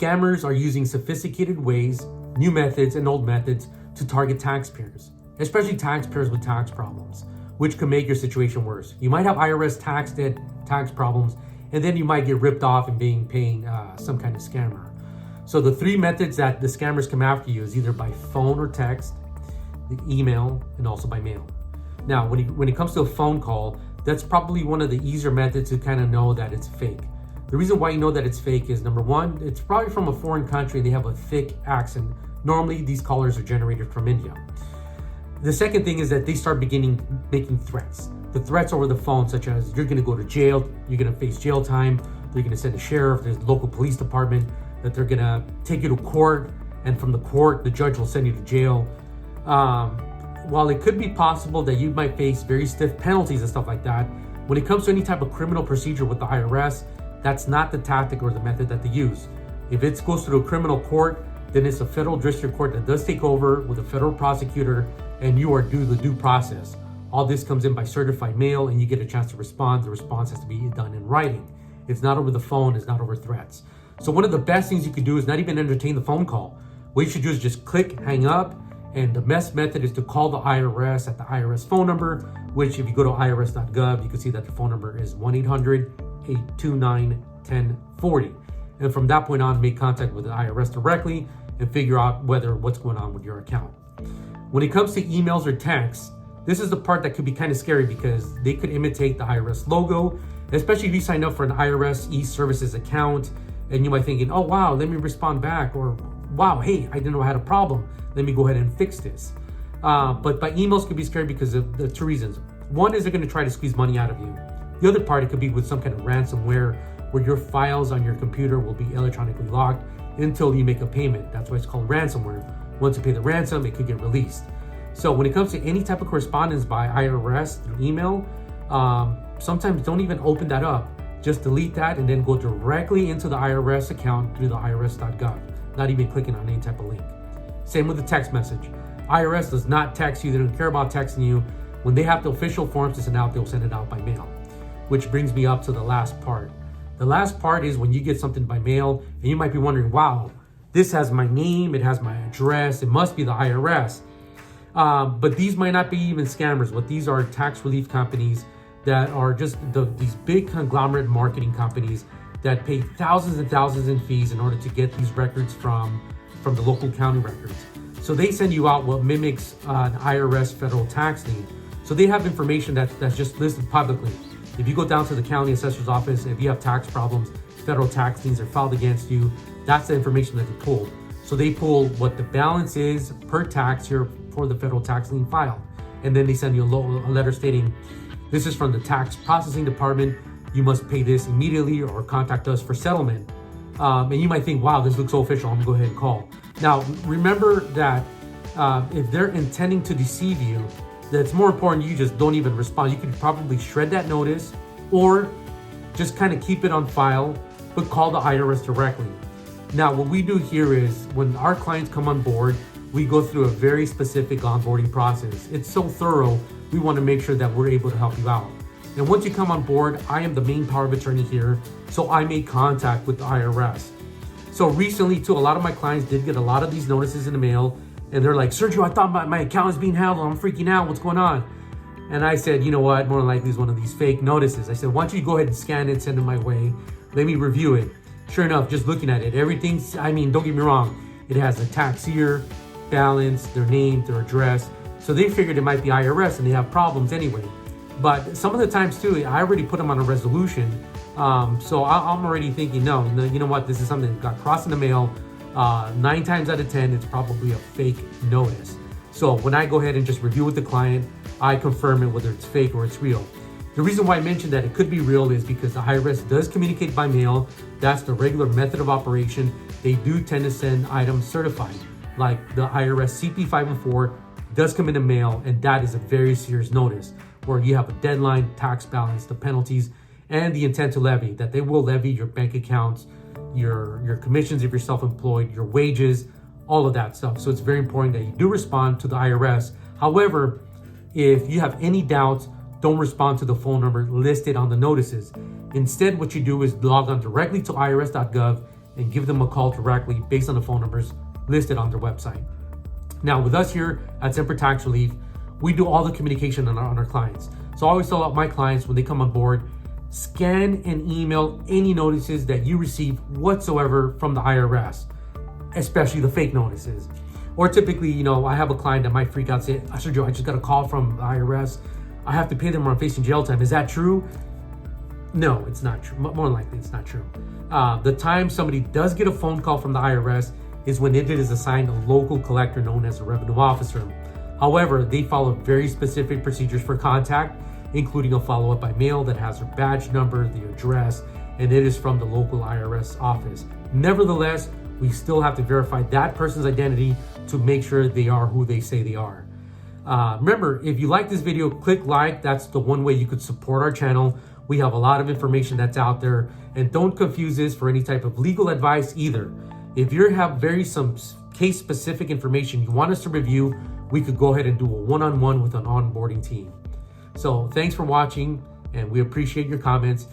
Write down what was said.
Scammers are using sophisticated ways, new methods, and old methods to target taxpayers, especially taxpayers with tax problems, which can make your situation worse. You might have IRS tax debt, tax problems, and then you might get ripped off and paying some kind of scammer. So the three methods that the scammers come after you is either by phone or text, email, and also by mail. Now, when it comes to a phone call, that's probably one of the easier methods to kind of know that it's fake. The reason why you know that it's fake is, number one, it's probably from a foreign country and they have a thick accent. Normally, these callers are generated from India. The second thing is that they start making threats. The threats over the phone, such as you're going to go to jail, you're going to face jail time, they're going to send a sheriff, there's a local police department, that they're going to take you to court, and from the court, the judge will send you to jail. While it could be possible that you might face very stiff penalties and stuff like that, when it comes to any type of criminal procedure with the IRS, that's not the tactic or the method that they use. If it goes through a criminal court, then it's a federal district court that does take over with a federal prosecutor, and you are due the due process. All this comes in by certified mail, and you get a chance to respond. The response has to be done in writing. It's not over the phone, it's not over threats. So one of the best things you can do is not even entertain the phone call. What you should do is just click, hang up, and the best method is to call the IRS at the IRS phone number, which if you go to irs.gov, you can see that the phone number is 1-800-829-1040. And from that point on, make contact with the IRS directly and figure out what's going on with your account. When it comes to emails or texts, this is the part that could be kind of scary because they could imitate the IRS logo, especially if you sign up for an IRS e-services account and you might thinking, oh wow, let me respond back, or wow, hey, I didn't know I had a problem. Let me go ahead and fix this. But by emails could be scary because of the two reasons. One is they're going to try to squeeze money out of you. The other part, it could be with some kind of ransomware where your files on your computer will be electronically locked until you make a payment. That's why it's called ransomware. Once you pay the ransom, it could get released. So when it comes to any type of correspondence by IRS through email, sometimes don't even open that up. Just delete that and then go directly into the IRS account through the irs.gov, not even clicking on any type of link. Same with the text message. IRS does not text you. They don't care about texting you. When they have the official forms to send out, they'll send it out by mail. Which brings me up to the last part. The last part is when you get something by mail and you might be wondering, wow, this has my name, it has my address, it must be the IRS. But these might not be even scammers. What these are tax relief companies that are just these big conglomerate marketing companies that pay thousands and thousands in fees in order to get these records from the local county records. So they send you out what mimics an IRS federal tax lien. So they have information that's just listed publicly. If you go down to the county assessor's office, if you have tax problems, federal tax liens are filed against you, that's the information that they pull. So they pull what the balance is per tax year for the federal tax lien filed. And then they send you a letter stating, this is from the tax processing department. You must pay this immediately or contact us for settlement. And you might think, wow, this looks so official. I'm gonna go ahead and call. Now, remember that if they're intending to deceive you, that's more important you just don't even respond. You could probably shred that notice or just kind of keep it on file, but call the IRS directly. Now, what we do here is when our clients come on board, we go through a very specific onboarding process. It's so thorough, we want to make sure that we're able to help you out. And once you come on board, I am the main power of attorney here, so I make contact with the IRS. So recently too, a lot of my clients did get a lot of these notices in the mail, and they're like, Sergio, I thought my account is being handled, I'm freaking out, what's going on? And I said, you know what, more than likely it's one of these fake notices. I said, why don't you go ahead and scan it, send it my way, let me review it. Sure enough, just looking at it, everything's, I mean, don't get me wrong, it has the tax year, balance, their name, their address. So they figured it might be IRS and they have problems anyway. But some of the times too, I already put them on a resolution. So I'm already thinking, no, you know what, this is something that got crossed in the mail. 9 times out of 10, it's probably a fake notice. So when I go ahead and just review with the client, I confirm it whether it's fake or it's real. The reason why I mentioned that it could be real is because the IRS does communicate by mail. That's the regular method of operation. They do tend to send items certified, like the IRS CP-514 does come in the mail, and that is a very serious notice where you have a deadline, tax balance, the penalties, and the intent to levy, that they will levy your bank accounts, your commissions if you're self-employed, your wages, all of that stuff. So it's very important that you do respond to the IRS. However, if you have any doubts, don't respond to the phone number listed on the notices. Instead, what you do is log on directly to irs.gov and give them a call directly based on the phone numbers listed on their website. Now, with us here at Semper Tax Relief, we do all the communication on our clients. So I always tell out my clients when they come on board, scan and email any notices that you receive whatsoever from the IRS, especially the fake notices. Or typically, I have a client that might freak out and say, Sergio, I just got a call from the IRS. I have to pay them or I'm facing jail time. Is that true? No, it's not true. More than likely, it's not true. The time somebody does get a phone call from the IRS is when it is assigned a local collector known as a revenue officer. However, they follow very specific procedures for contact, including a follow-up by mail that has their badge number, the address, and it is from the local IRS office. Nevertheless, we still have to verify that person's identity to make sure they are who they say they are. Remember, if you like this video, click like. That's the one way you could support our channel. We have a lot of information that's out there, and don't confuse this for any type of legal advice either. If you have some case-specific information you want us to review, we could go ahead and do a one-on-one with an onboarding team. So thanks for watching, and we appreciate your comments.